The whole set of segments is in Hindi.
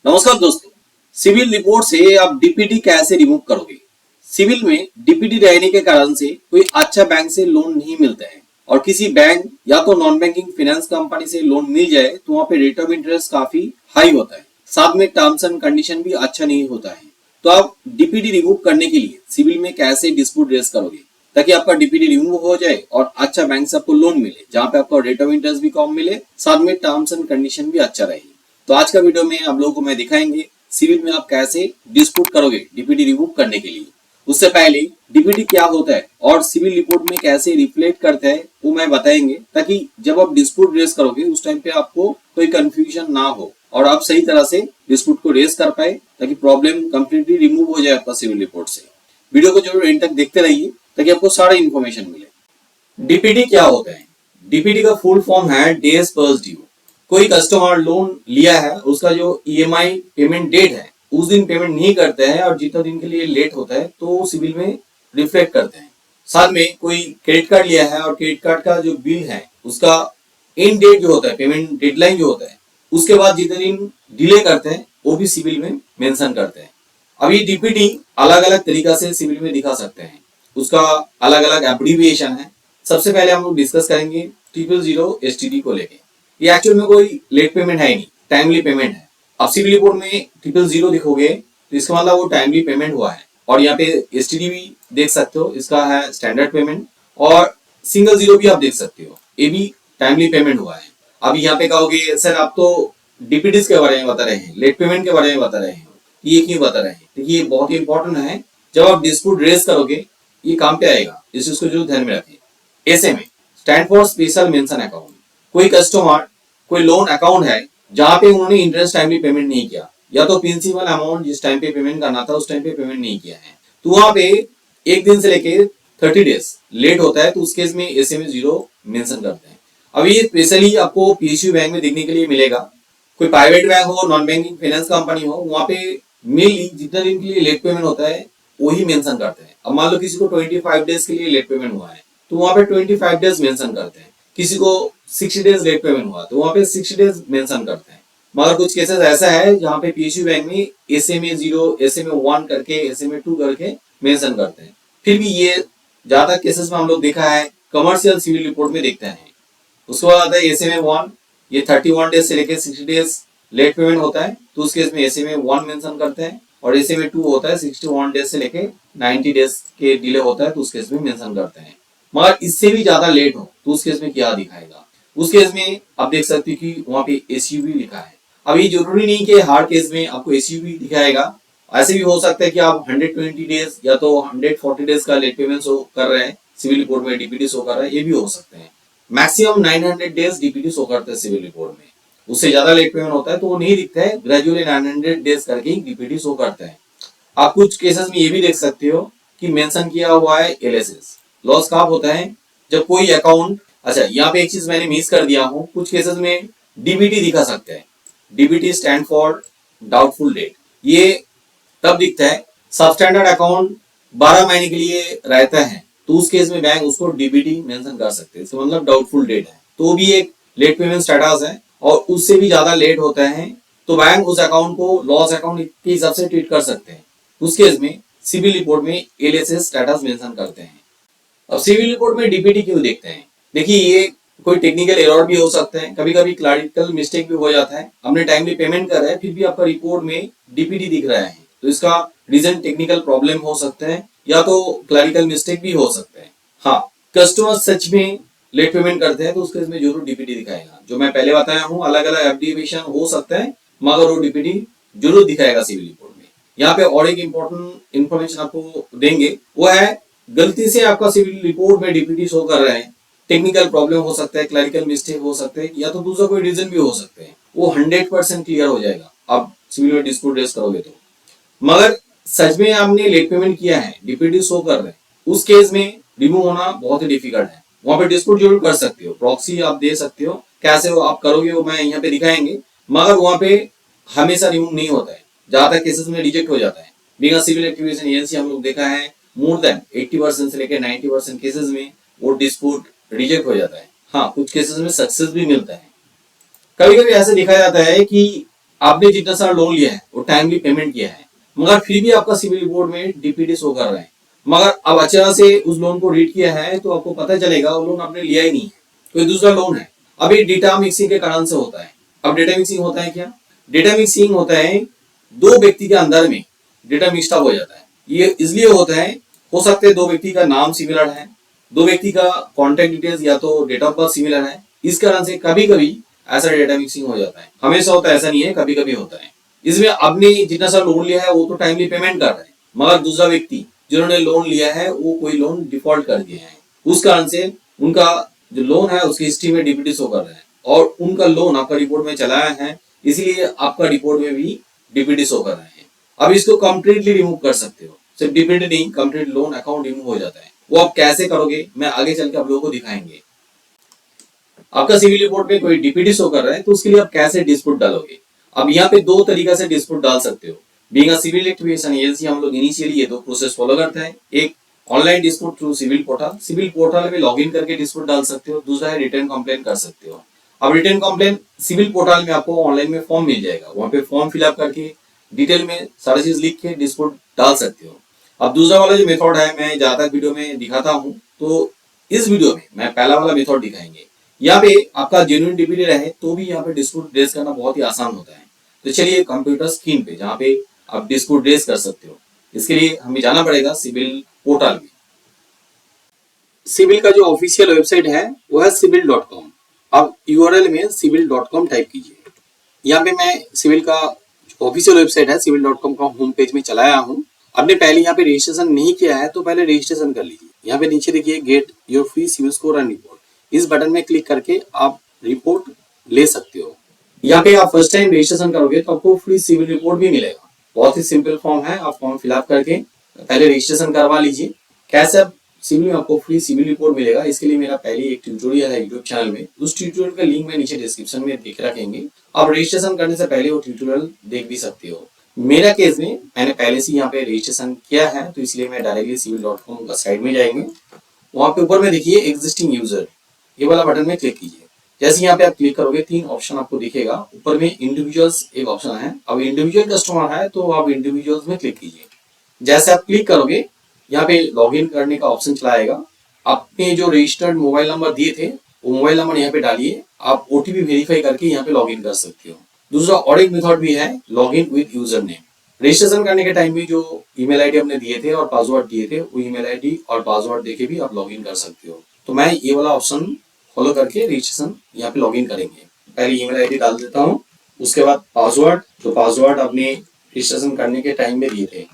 नमस्कार दोस्तों, सिविल रिपोर्ट से आप डीपीटी कैसे रिमूव करोगे। सिविल में डीपीटी रहने के कारण से कोई अच्छा बैंक से लोन नहीं मिलता है और किसी बैंक या तो नॉन बैंकिंग फाइनेंस कंपनी से लोन मिल जाए तो वहाँ पे रेट ऑफ इंटरेस्ट काफी हाई होता है, साथ में टर्म्स एंड कंडीशन भी अच्छा नहीं होता है। तो आप डीपीटी रिमूव करने के लिए सिविल में कैसे डिस्प्यूट रेज करोगे ताकि आपका डीपीटी रिमूव हो जाए और अच्छा बैंक से आपको लोन मिले जहाँ पे आपको रेट ऑफ इंटरेस्ट भी कम मिले, साथ में टर्म्स एंड कंडीशन भी अच्छा रहे। तो आज का वीडियो में आप लोगों को मैं दिखाएंगे सिविल में आप कैसे डिस्प्यूट करोगे डीपीटी रिमूव करने के लिए। उससे पहले डीपीटी क्या होता है और सिविल रिपोर्ट में कैसे रिफ्लेक्ट करता है वो मैं बताएंगे, ताकि जब आप डिस्प्यूट रेज करोगे उस टाइम पे आपको कोई कंफ्यूजन ना हो और आप सही तरह से डिस्प्यूट को रेज कर पाए ताकि प्रॉब्लम कंप्लीटली रिमूव हो जाए आपका सिविल रिपोर्ट से। वीडियो को जरूर एंड तक देखते रहिए ताकि आपको सारा इन्फॉर्मेशन मिले। डीपीटी क्या होता है? डीपीटी का फुल फॉर्म है डेज पास्ट ड्यू। कोई कस्टमर लोन लिया है, उसका जो ईएमआई पेमेंट डेट है उस दिन पेमेंट नहीं करते हैं और जितना दिन के लिए लेट होता है तो सिविल में रिफ्लेक्ट करते हैं। साथ में कोई क्रेडिट कार्ड लिया है और क्रेडिट कार्ड का जो बिल है उसका एंड डेट जो होता है, पेमेंट डेडलाइन जो होता है, उसके बाद जितने दिन डिले करते हैं वो भी सिविल में मेंशन करते हैं। अभी डीपीटी अलग अलग तरीका से सिविल में दिखा सकते हैं, उसका अलग अलग एब्रीविएशन है। सबसे पहले हम लोग डिस्कस करेंगे 000 एसटीडी को लेके। ये एक्चुअल में कोई लेट पेमेंट है ही नहीं, टाइमली पेमेंट है। अब सिविल रिपोर्ट में 000 दिखोगे तो इसका मतलब वो टाइमली पेमेंट हुआ है। और यहाँ पे एसटीडी भी देख सकते हो, इसका है स्टैंडर्ड पेमेंट, और सिंगल जीरो भी आप देख सकते हो, ये भी टाइमली पेमेंट हुआ है। अब यहाँ पे कहोगे सर आप तो डीपीटीज के बारे में बता रहे हैं, लेट पेमेंट के बारे में बता रहे हैं, ये क्यों बता रहे हैं? देखिए ये बहुत ही इंपॉर्टेंट है, जब आप डिस्प्यूट रेज करोगे ये काम पे आएगा, इस चीज को जरूर ध्यान में रखें। SMA stand for special mention account. कोई कस्टमर कोई लोन अकाउंट है जहां पे उन्होंने इंटरेस्ट टाइमली पेमेंट नहीं किया, या तो प्रिंसिपल अमाउंट जिस टाइम पे पेमेंट करना था उस टाइम पे पेमेंट नहीं किया है, तो वहां पे एक दिन से लेके 30 डेज लेट होता है, तो उस केस में एसएमए 0 मेंशन करते हैं। अभी ये स्पेशली आपको पीएसयू बैंक में देखने के लिए मिलेगा। कोई प्राइवेट बैंक हो, नॉन बैंकिंग फाइनेंस कंपनी हो, वहां पे मेनली जितना दिन के लिए लेट पेमेंट होता है वही मेंशन करते हैं। अब मान लो किसी को 25 डेज के लिए लेट पेमेंट हुआ है तो वहां पे 25 डेज मेंशन करते हैं। किसी को 60 डेज लेट पेमेंट हुआ तो वहां पे 60 डेज मेंशन करते हैं। मगर कुछ केसेस ऐसा है जहां पे पीएसयू बैंक में एसएमए 0, एसएमए 1 करके, एसएमए 2 करके मेंशन करते हैं। फिर भी ये ज्यादा केसेस में हम लोग देखा है कमर्शियल सिविल रिपोर्ट में देखते हैं। उसके बाद आता है एसएमए 1, ये 31 डेज से लेके 60 डेज लेट पेमेंट होता है तो उस केस में एसएमए 1 मेंशन करते हैं। और एसएमए 2 होता है 61 डेज से लेके 90 डेज के डिले होता है तो उस केस में मेंशन करते हैं। मगर इससे भी ज्यादा लेट हो तो उस केस में क्या दिखाएगा? उस केस में आप देख सकते हो कि वहां पे एसयूवी लिखा है। अब ये जरूरी नहीं कि हर केस में आपको एसयूवी दिखाएगा, ऐसे भी हो सकता है कि आप 120 डेज या तो 140 डेज का लेट पेमेंट शो कर रहे हैं, सिविल रिपोर्ट में डीपीटी शो कर रहा है, ये भी हो सकते हैं। मैक्सिमम 900 डेज डीपीटी शो करते हैं सिविल रिपोर्ट में, उससे ज्यादा लेट पेमेंट होता है तो वो नहीं दिखता है, ग्रेजुअली 900 डेज करके ही डीपीटी शो करता है। आप कुछ केसेस में ये भी देख सकते हो कि मेंशन किया हुआ है एलएसएस। लॉस कब होता है? जब कोई अकाउंट, अच्छा यहाँ पे एक चीज मैंने मिस कर दिया हूँ, कुछ केसेस में डीबीटी दिखा सकते हैं। DBT stand for doubtful debt. ये तब दिखता है सबस्टैंडर्ड अकाउंट 12 महीने के लिए रहता है तो उस केस में बैंक उसको डीबीटी मेंशन कर सकते हैं, इसका मतलब डाउटफुल डेट है, तो भी एक लेट पेमेंट स्टेटस है। और उससे भी ज्यादा लेट होता है तो बैंक उस अकाउंट को लॉस अकाउंट के हिसाब से ट्रीट कर सकते हैं। उस केस में सिविल रिपोर्ट में एलएसएस स्टेटस मेंशन करते हैं। अब सिविल रिपोर्ट में डीपीटी क्यों देखते हैं? देखिए ये कोई टेक्निकल एरर भी हो सकते हैं, कभी कभी क्लरिकल मिस्टेक भी हो जाता है। हमने टाइमली पेमेंट कर रहा है फिर भी आपका रिपोर्ट में डीपीटी दिख रहा है, तो इसका रीजन टेक्निकल प्रॉब्लम हो सकते हैं या तो क्लरिकल मिस्टेक भी हो सकते हैं। हाँ, कस्टमर सच में लेट पेमेंट करते हैं तो उसके इसमें जरूर डीपीटी दिखाएगा। जो मैं पहले बताया हूँ अलग अलग एब्रीविएशन हो सकता है मगर वो डीपीटी जरूर दिखाएगा सिविल रिपोर्ट में। यहाँ पे और एक इम्पोर्टेंट इन्फॉर्मेशन आपको देंगे, वो है गलती से आपका सिविल रिपोर्ट में डीपीटी शो कर रहे हैं, टेक्निकल प्रॉब्लम हो सकता है, क्लरिकल मिस्टेक हो सकते हैं या तो दूसरा कोई रीजन भी हो सकते हैं, वो 100% क्लियर हो जाएगा आप सिविल में डिस्प्यूट रेज करोगे तो। मगर सच में आपने लेट पेमेंट किया है, डीपीटी शो कर रहे हैं, उस केस में रिमूव होना बहुत ही डिफिकल्ट है। वहां पे डिस्प्यूट जरूर कर सकते हो, प्रॉक्सी आप दे सकते हो, कैसे वो आप करोगे वो मैं यहाँ पे दिखाएंगे, मगर वहां पे हमेशा रिमूव नहीं होता है, ज्यादा केसेस में रिजेक्ट हो जाता है। बिना सिविल एक्टिविटी एजेंसी हम लोग देखा है मोर देन 80% से लेकर 90% केसेस में वो डिस्प्यूट रिजेक्ट हो जाता है। हाँ, कुछ केसेस में सक्सेस भी मिलता है। कभी कभी ऐसे देखा जाता है कि आपने जितना सारा लोन लिया है वो टाइमली पेमेंट किया है, मगर फिर भी आपका सिविल रिपोर्ट में डीपीडी शो कर रहा है। मगर अब अचानक से उस लोन को रीड किया है तो आपको पता चलेगा वो लोन आपने लिया ही नहीं है, कोई दूसरा लोन है। अब ये डेटा मिक्सिंग के कारण से होता है। अब डेटा मिक्सिंग होता है क्या? डेटा मिक्सिंग होता है दो व्यक्ति के अंदर में डेटा मिक्सड हो जाता है। ये इसलिए होता है, हो सकता है दो व्यक्ति का नाम सिमिलर है, दो व्यक्ति का कॉन्टेक्ट डिटेल्स या तो डेट ऑफ बर्थ सिमिलर है, इस कारण से कभी कभी ऐसा डेटा मिक्सिंग हो जाता है। हमेशा होता है ऐसा नहीं है, कभी कभी होता है। इसमें आपने जितना सा लोन लिया है वो तो टाइमली पेमेंट कर रहे हैं, मगर दूसरा व्यक्ति जिन्होंने लोन लिया है वो कोई लोन डिफॉल्ट कर दिए हैं, उस कारण से उनका जो लोन है उसकी हिस्ट्री में डीपीडी शो कर रहा है और उनका लोन आपका रिपोर्ट में चलाया है, इसलिए आपका रिपोर्ट में भी डीपीडी शो कर रहे हैं। अब इसको कंप्लीटली रिमूव कर सकते हो, सिर्फ डीपीडी नहीं, कंप्लीट लोन अकाउंट रिमूव हो जाता है। वो आप कैसे करोगे मैं आगे चल के आप लोगों को दिखाएंगे। आपका सिविल रिपोर्ट में कोई डीपीडी शो कर रहा है तो उसके लिए आप कैसे डिस्प्यूट डालोगे? अब यहाँ पे दो तरीका से डिस्प्यूट डाल सकते हो। Being a civil litigation agency हम लोग इनिशियली ये दो प्रोसेस फॉलो करते हैं। एक online dispute through CIBIL portal में लॉगिन करके डिस्प्यूट डाल सकते हो। दूसरा है रिटर्न कंप्लेन कर सकते हो। अब रिटर्न कंप्लेन सिविल पोर्टल में आपको ऑनलाइन में फॉर्म मिल जाएगा, वहां पे फॉर्म फिलअप करके डिटेल में सारी चीज लिख के डिस्प्यूट डाल सकते हो। अब दूसरा वाला जो मेथड है मैं ज्यादा वीडियो में दिखाता हूँ, तो इस वीडियो में मैं पहला वाला मेथड दिखाएंगे। यहाँ पे आपका जेन्युइन डीपीडी रहे तो भी यहाँ पे डिस्प्यूट रेज करना बहुत ही आसान होता है। तो चलिए कंप्यूटर स्क्रीन पे जहाँ पे आप डिस्प्यूट रेज कर सकते हो, इसके लिए हमें जाना पड़ेगा सिविल पोर्टल में। सिविल का जो ऑफिशियल वेबसाइट है वो है civil.com। अब यूआरएल में civil.com टाइप कीजिए। यहाँ पे मैं सिविल का ऑफिशियल वेबसाइट है civil.com का होम पेज में चलाया हूँ। आपने पहले यहाँ पे रजिस्ट्रेशन नहीं किया है तो पहले रजिस्ट्रेशन कर लीजिए। यहाँ पे नीचे देखिए get your free CIBIL score and report, इस बटन में क्लिक करके आप रिपोर्ट ले सकते हो। यहाँ पे आप फर्स्ट टाइम रजिस्ट्रेशन करोगे तो आपको फ्री सिविल रिपोर्ट भी मिलेगा। बहुत ही सिंपल फॉर्म है, आप फॉर्म फिलअप करके पहले रजिस्ट्रेशन करवा लीजिए। कैसे आप सिविल में आपको फ्री सिविल रिपोर्ट मिलेगा, इसके लिए मेरा पहले एक ट्यूटोरियल है यूट्यूब चैनल में, उस ट्यूटोरियल का लिंक मैं नीचे डिस्क्रिप्शन में देख रखेंगे। आप रजिस्ट्रेशन करने से पहले वो ट्यूटोरियल देख भी सकते हो। मेरा केस में मैंने पहले से यहाँ पे रजिस्ट्रेशन किया है तो इसलिए मैं डायरेक्टली civil.com का साइड में जाएंगे। वहां पे ऊपर में देखिए एग्जिस्टिंग यूजर, ये वाला बटन में क्लिक कीजिए। जैसे यहाँ पे आप क्लिक करोगे तीन ऑप्शन आपको दिखेगा। ऊपर में इंडिविजुअल्स एक ऑप्शन है। अब इंडिविजुअल कस्टमर है तो आप इंडिविजुअल्स में क्लिक कीजिए। जैसे आप क्लिक करोगे यहाँ पे लॉगिन करने का ऑप्शन चला आएगा। आपने जो रजिस्टर्ड मोबाइल नंबर दिए थे वो मोबाइल नंबर यहाँ पे डालिए। आप ओटीपी वेरीफाई करके यहाँ पे लॉगिन कर सकते हो। दूसरा और एक मेथड भी है login with user name. Registration करने के टाइम में जो ईमेल आईडी हमने दिए थे और पासवर्ड दिए थे वो ईमेल आईडी और पासवर्ड देके भी आप लॉगिन कर सकते हो। तो मैं ये वाला ऑप्शन फॉलो करके रजिस्ट्रेशन यहाँ पे लॉगिन करेंगे। पहले ईमेल आईडी डाल देता हूँ, उसके बाद पासवर्ड, तो पासवर्ड अपने रजिस्ट्रेशन करने के टाइम में दिए थे।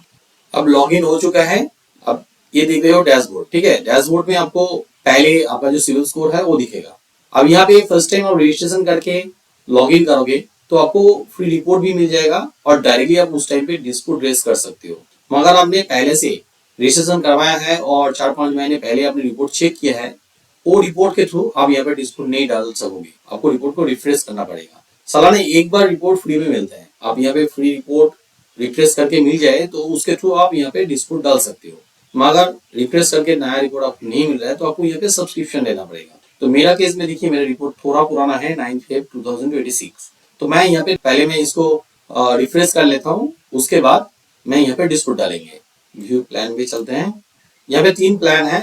अब लॉगिन हो चुका है। अब ये देख रहे हो डैशबोर्ड, ठीक है। डैशबोर्ड में आपको पहले आपका जो सिविल स्कोर है वो दिखेगा। अब यहाँ पे फर्स्ट टाइम आप रजिस्ट्रेशन करके लॉगिन करोगे तो आपको फ्री रिपोर्ट भी मिल जाएगा और डायरेक्टली आप उस टाइम पे डिस्प्यूट रेज कर सकते हो। मगर आपने पहले से रजिस्ट्रेशन करवाया है और 4-5 महीने पहले आपने रिपोर्ट चेक किया है, वो रिपोर्ट के थ्रू आप यहाँ पे डिस्प्यूट नहीं डाल सकोगे। आपको रिपोर्ट को रिफ्रेश करना पड़ेगा। सालाना एक बार रिपोर्ट फ्री में मिलता है। आप यहाँ पे फ्री रिपोर्ट रिफ्रेश करके मिल जाए तो उसके थ्रू आप यहाँ पे डिस्प्यूट डाल सकते हो। मगर रिफ्रेश करके नया रिपोर्ट आपको नहीं मिल रहा है तो आपको यहाँ पे सब्सक्रिप्शन लेना पड़ेगा। तो मेरा केस में देखिए मेरा रिपोर्ट थोड़ा पुराना है 9 Feb 2026। तो मैं यहाँ पे पहले मैं इसको रिफ्रेश कर लेता हूँ, उसके बाद मैं यहाँ पे डिस्प्यूट डालेंगे। व्यू प्लान पे चलते हैं। यहाँ पे 3 प्लान है,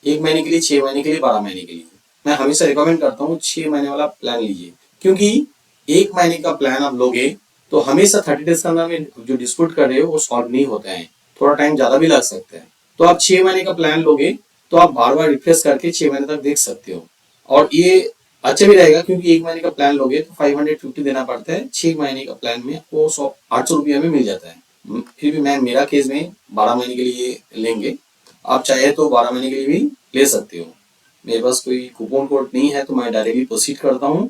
1 महीने के लिए, 6 महीने के लिए, 12 महीने के लिए। मैं हमेशा रिकमेंड करता हूँ 6 महीने वाला प्लान लीजिए, क्योंकि 1 महीने का प्लान आप लोगे तो हमेशा 30 डेज के अंदर में जो डिस्प्यूट कर रहे हो वो सॉल्व नहीं होता है, थोड़ा टाइम ज्यादा भी लग सकता है। तो आप 6 महीने का प्लान लोगे तो आप बार बार रिफ्रेश करके 6 महीने तक देख सकते हो। और ये अच्छा भी रहेगा क्योंकि 1 महीने का प्लान लोगे तो 550 देना पड़ता है। 6 महीने का प्लान में वो 800 रुपया में मिल जाता है। फिर भी मैं मेरा केस में 12 महीने के लिए लेंगे, आप चाहे तो 12 महीने के लिए भी ले सकते हो। मेरे पास कोई कूपन कोड नहीं है तो मैं डायरेक्टली प्रोसीड करता हूँ।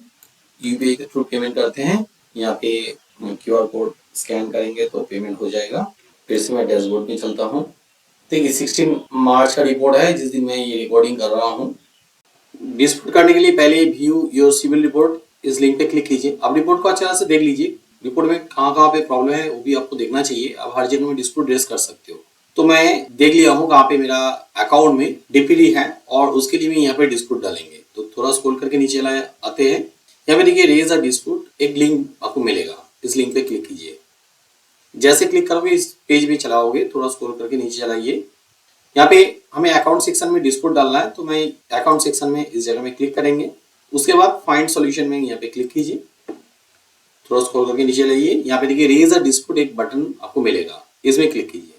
यूपीआई के थ्रू पेमेंट करते हैं। यहाँ पे QR कोड स्कैन करेंगे तो पेमेंट हो जाएगा। फिर से मैं डैशबोर्ड में चलता हूँ। देखिए 16 मार्च का रिपोर्ट है जिस दिन मैं ये रिकॉर्डिंग कर रहा हूँ। डिस्प्यूट करने के लिए पहले व्यू योर सिविल रिपोर्ट इस लिंक पे क्लिक कीजिए। अब रिपोर्ट को अच्छे तरह से देख लीजिए। रिपोर्ट में कहाँ पे प्रॉब्लम है वो भी आपको देखना चाहिए। आप हर जगह में डिस्प्यूट रेज कर सकते हो। तो मैं देख लिया हूँ कहाँ पे मेरा अकाउंट में डीपीडी है और उसके लिए भी यहाँ पे डिस्प्यूट डालेंगे। तो थोड़ा स्क्रॉल करके नीचे आते हैं। यहाँ पे देखिए रेज अ डिस्प्यूट, एक लिंक आपको मिलेगा। इस लिंक पे क्लिक कीजिए। जैसे क्लिक करोगे इस पेज पे चलाओगे, थोड़ा स्क्रॉल करके नीचे चलाइए। यहाँ पे हमें अकाउंट सेक्शन में डिस्प्यूट डालना है, तो मैं अकाउंट सेक्शन में इस जगह में क्लिक करेंगे। उसके बाद फाइंड सॉल्यूशन में यहाँ पे क्लिक कीजिए, थोड़ा स्क्रॉल करके नीचे लाइए। यहाँ पे देखिए रेज अ डिस्प्यूट एक बटन आपको मिलेगा, इसमें क्लिक कीजिए,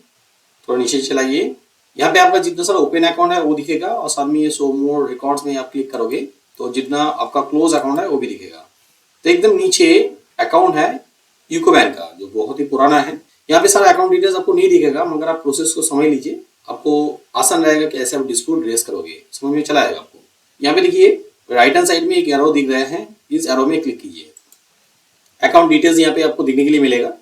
थोड़ा नीचे चलाइए। यहाँ पे आपका जितना सारा ओपन अकाउंट है वो दिखेगा और साथ में ये शो मोर रिकॉर्ड्स में आप क्लिक करोगे तो जितना आपका क्लोज अकाउंट है वो भी दिखेगा। तो एकदम नीचे अकाउंट है यूको बैंक का जो बहुत ही पुराना है। यहाँ पे सारा अकाउंट डिटेल्स आपको नहीं दिखेगा, मगर आप प्रोसेस को समझ लीजिए, आपको आसान रहेगा कि ऐसे आप डिस्प्यूट रेज करोगे, समझ में चला आएगा आपको। यहाँ पे देखिए राइट हैंड साइड में एक एरो दिख रहे हैं, इस एरो में क्लिक कीजिए। अकाउंट डिटेल्स यहाँ पे आपको दिखने के लिए मिलेगा।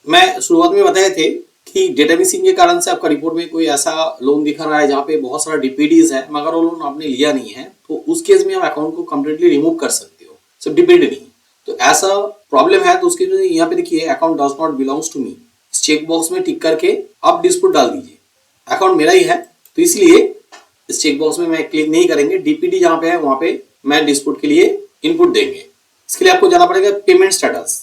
मैं शुरुआत में बताए थे कि डेटा मिसिंग के कारण से आपका रिपोर्ट में कोई ऐसा लोन दिखा रहा है जहाँ पे बहुत सारा डीपीडीज है मगर वो लोन आपने लिया नहीं है, तो उस केस में आप अकाउंट को कम्प्लीटली रिमूव कर सकते हो, सिर्फ डीपीडी नहीं। तो ऐसा प्रॉब्लम है तो उसके लिए यहाँ पे देखिए account does not belongs to me, इस चेक बॉक्स में टिक करके आप डिस्प्यूट डाल दीजिए। अकाउंट मेरा ही है तो इसलिए इस चेक बॉक्स में मैं क्लिक नहीं करेंगे, डीपीडी जहाँ पे है वहाँ पे मैं डिस्प्यूट के लिए इनपुट देंगे। इसके लिए आपको जाना पड़ेगा पेमेंट स्टेटस,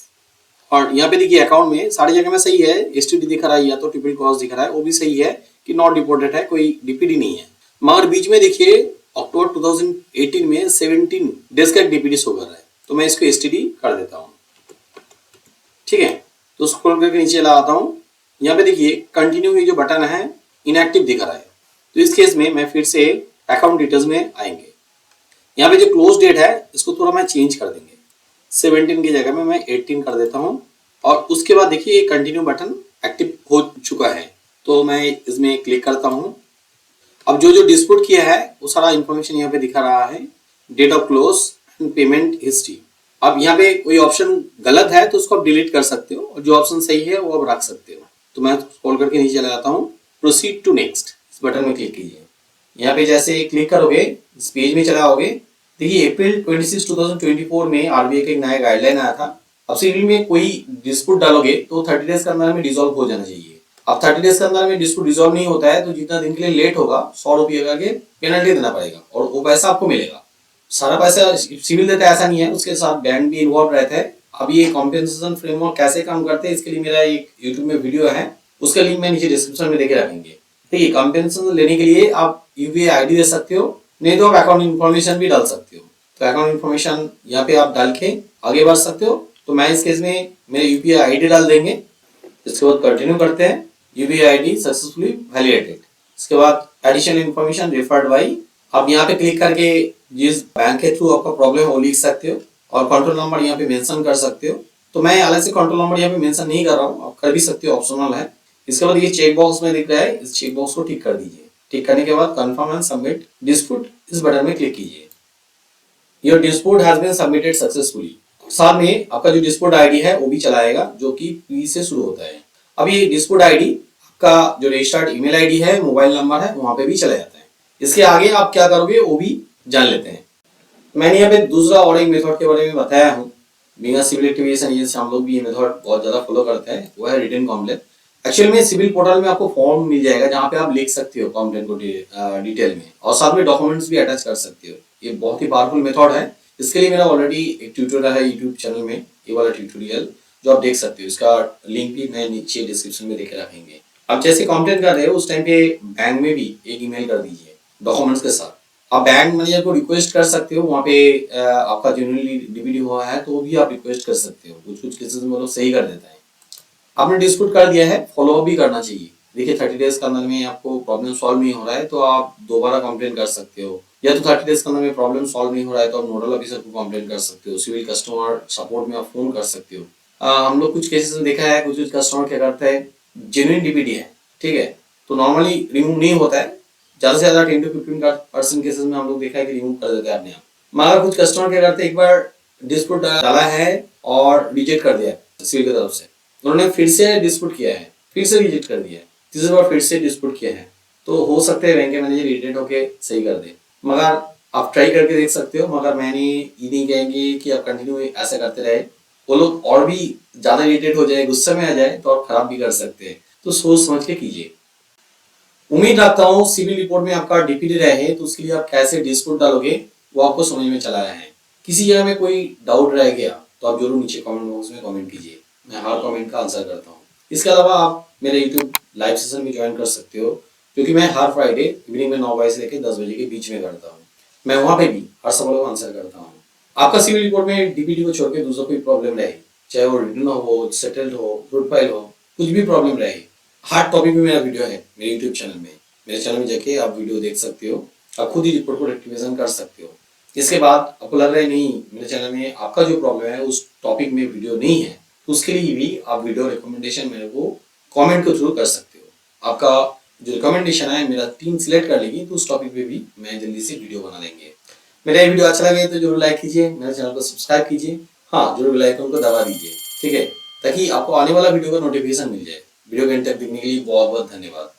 और यहाँ पे देखिए अकाउंट में सारी जगह में सही है, एसटीडी दिख रहा है या तो ट्रिपल क्रॉस दिख रहा है, वो भी सही है कि नॉट रिपोर्टेड है, कोई डीपीडी नहीं है। मगर बीच में देखिए अक्टूबर 2018 में 17 डेज का एक डीपीडी शो कर रहा है, तो मैं इसको एसटीडी कर देता हूँ। ठीक है, तो स्क्रॉल करके नीचे ला आता हूँ। यहाँ पे देखिए कंटिन्यू ये जो बटन है इनएक्टिव दिख रहा है, तो इस केस में मैं फिर से अकाउंट डिटेल्स में आएंगे। यहाँ पे जो क्लोज डेट है इसको थोड़ा मैं चेंज कर देंगे, 17 की जगह में मैं 18 कर देता हूँ। और उसके बाद देखिए ये कंटिन्यू बटन एक्टिव हो चुका है, तो मैं इसमें क्लिक करता हूँ। अब जो जो डिस्प्यूट किया है वो सारा इंफॉर्मेशन यहाँ पे दिखा रहा है, date of close and payment history. अब यहाँ पे कोई ऑप्शन गलत है तो उसको आप डिलीट कर सकते हो, और जो ऑप्शन सही है वो आप रख सकते हो। तो मैं स्क्रॉल करके नीचे चला जाता हूँ, प्रोसीड टू नेक्स्ट इस बटन में क्लिक कीजिए। यहाँ पे जैसे क्लिक करोगे इस पेज में चला आओगे। देखिए अप्रैल 26, 2024 में आरबीआई का एक नया गाइडलाइन आया था। अब सिविल में कोई डिस्प्यूट डालोगे तो 30 डेज के अंदर में डिसॉल्व हो जाना चाहिए। अब 30 डेज के अंदर में डिस्प्यूट डिसॉल्व नहीं होता है तो जितना दिन के लिए लेट होगा 100 रुपये का के पेनल्टी देना पड़ेगा, और वो पैसा आपको मिलेगा। सारा पैसा सिविल देता है ऐसा नहीं है, उसके साथ बैंक भी इन्वॉल्व रहता है। अब ये कॉम्पेंसेशन फ्रेमवर्क कैसे काम करते हैं इसके लिए मेरा एक यूट्यूब में वीडियो है, उसका लिंक मैं नीचे डिस्क्रिप्शन में देके रखेंगे। देखिए कॉम्पेंसेशन लेने के लिए आप यूपीआई आईडी दे सकते हो, नहीं तो आप अकाउंट इन्फॉर्मेशन भी डाल सकते हो। तो अकाउंट इन्फॉर्मेशन यहाँ पे आप डाल के आगे बढ़ सकते हो। तो मैं इस केस में मेरे यूपीआई आईडी डाल देंगे, इसके बाद कंटिन्यू करते हैं। UPI ID successfully validated. इसके बाद एडिशनल इन्फॉर्मेशन रेफर्ड बाई, आप यहाँ पे क्लिक करके जिस बैंक के थ्रू आपका प्रॉब्लम है वो लिख सकते हो, और कंट्रोल नंबर यहाँ पे मेंशन कर सकते हो। तो मैं अलग से कंट्रोल नंबर यहाँ पे मेंशन नहीं कर रहा हूँ, आप कर भी सकते हो, ऑप्शनल है। इसके बाद ये चेक बॉक्स में दिख रहा है, इस चेक बॉक्स को टिक कर दीजिए। टिक करने के बाद कंफर्म एंड सबमिट डिस्प्यूट इस बटन में क्लिक कीजिए। Your dispute has been submitted successfully. साथ में आपका जो डिस्प्यूट आईडी है वो भी चलाएगा जो कि पी से शुरू होता है। अब ये डिस्प्यूट आईडी आपका जो रजिस्टर्ड ईमेल आईडी है, मोबाइल नंबर है, वहां पे भी चला जाता है। इसके आगे आप क्या करोगे वो भी जान लेते हैं। मैंने यहाँ पे दूसरा और एक मेथड के बारे में बताया हूँ, बिना सिविल एक्टिवेशन ये हम लोग भी ये मेथड बहुत ज्यादा फॉलो करते हैं, वो है रिटन कॉम्प्लेन। एक्चुअल में सिविल पोर्टल में आपको फॉर्म मिल जाएगा जहाँ पे आप लिख सकते हो कॉम्प्लेन को डिटेल में, और साथ में डॉक्यूमेंट्स भी अटैच कर सकते हो। ये बहुत ही पावरफुल मेथड है। इसके लिए मेरा ऑलरेडी एक ट्यूटोरियल है यूट्यूब चैनल में, ये वाला ट्यूटोरियल जो आप देख सकते हो, इसका लिंक भी मैं नीचे डिस्क्रिप्शन में देके रखेंगे। आप जैसे कंप्लेंट कर रहे हो उस टाइम पे बैंक में भी एक ईमेल कर दीजिए डॉक्यूमेंट्स के साथ। आप बैंक मैनेजर को रिक्वेस्ट कर सकते हो, वहाँ पे आपका जेन्युइनली डीपीडी हुआ है तो भी आप रिक्वेस्ट कर सकते हो। कुछ कुछ केसेस में वो सही कर देता है। आपने डिस्प्यूट कर दिया है, फॉलो अप भी करना चाहिए। देखिए 30 डेज के अंदर में आपको प्रॉब्लम सॉल्व नहीं हो रहा है तो आप दोबारा कंप्लेन कर सकते हो, या तो 30 डेज के अंदर में प्रॉब्लम सॉल्व नहीं हो रहा है तो आप नोडल ऑफिसर को कंप्लेन कर सकते हो, सिविल कस्टमर सपोर्ट में आप फोन कर सकते हो। हम लोग कुछ केसेस में देखा है, कुछ कुछ कस्टमर क्या करता है, जेन्युइन डीपीडी है, ठीक है, तो नॉर्मली रिमूव नहीं होता है, ज्यादा से ज्यादा 10 to 15% केसेस में हम लोग देखा है कि रिमूव कर देते हैं अपने आप। मगर कुछ कस्टमर क्या करते हैं, एक बार डिस्प्यूट डाला है और रिजेक्ट कर दिया सिविल की तरफ से, उन्होंने फिर से डिस्प्यूट किया है, फिर से रिजेक्ट कर दिया है, तीसरी बार फिर से डिस्प्यूट किया है, तो हो सकता है बैंक के मैनेजर इरिटेट होके सही कर दे। मगर आप ट्राई करके देख सकते हो, मगर मैंने ये नहीं कहेंगे कि आप कंटिन्यू ऐसा करते रहे, वो लोग और भी ज्यादा इरिटेट हो जाए, गुस्से में आ जाए तो आप खराब भी कर सकते हैं। तो सोच समझ के कीजिए। उम्मीद रखता हूँ सिविल रिपोर्ट में आपका डीपीडी रहे तो उसके लिए आप कैसे डिस्प्यूट डालोगे वो आपको समझ में चला आया है। किसी जगह में कोई डाउट रह गया तो आप जरूर नीचे कमेंट बॉक्स में कमेंट कीजिए। मैं हर कमेंट का आंसर करता हूँ। इसके अलावा आप मेरे यूट्यूब लाइव सेशन भी ज्वाइन कर सकते हो, क्योंकि मैं हर फ्राइडे इवनिंग में 9 बजे से लेकर 10 बजे के बीच में करता हूँ। मैं वहाँ पे भी हर सवाल को आंसर करता हूँ। आपका सिविल रिपोर्ट में डीपीडी को छोड़ के दूसरा कोई प्रॉब्लम रहे, चाहे वो रिटर्न हो, सेटल्ड हो, गुड फाइल हो, कुछ भी प्रॉब्लम रहे, हर टॉपिक में मेरा वीडियो है मेरे यूट्यूब चैनल में। मेरे चैनल में जाके आप वीडियो देख सकते हो, आप खुद ही रिपोर्ट को रेक्टिफिकेशन कर सकते हो। इसके बाद आपको लग रहा है नहीं मेरे चैनल में आपका जो प्रॉब्लम है उस टॉपिक में वीडियो नहीं है, तो उसके लिए भी आप वीडियो रिकमेंडेशन मेरे को कमेंट के थ्रू कर सकते हो। आपका जो रिकमेंडेशन है मेरा टीम सिलेक्ट कर लेगी, तो उस टॉपिक पे भी मैं जल्दी से वीडियो बना देंगे। मेरा ये वीडियो अच्छा लगे तो जरूर लाइक कीजिए, मेरे चैनल को सब्सक्राइब कीजिए, हाँ जरूर बेल आइकन को दबा दीजिए, ठीक है, ताकि आपको आने वाला वीडियो का नोटिफिकेशन मिल जाए। वीडियो के अंत तक देखने के लिए बहुत बहुत धन्यवाद।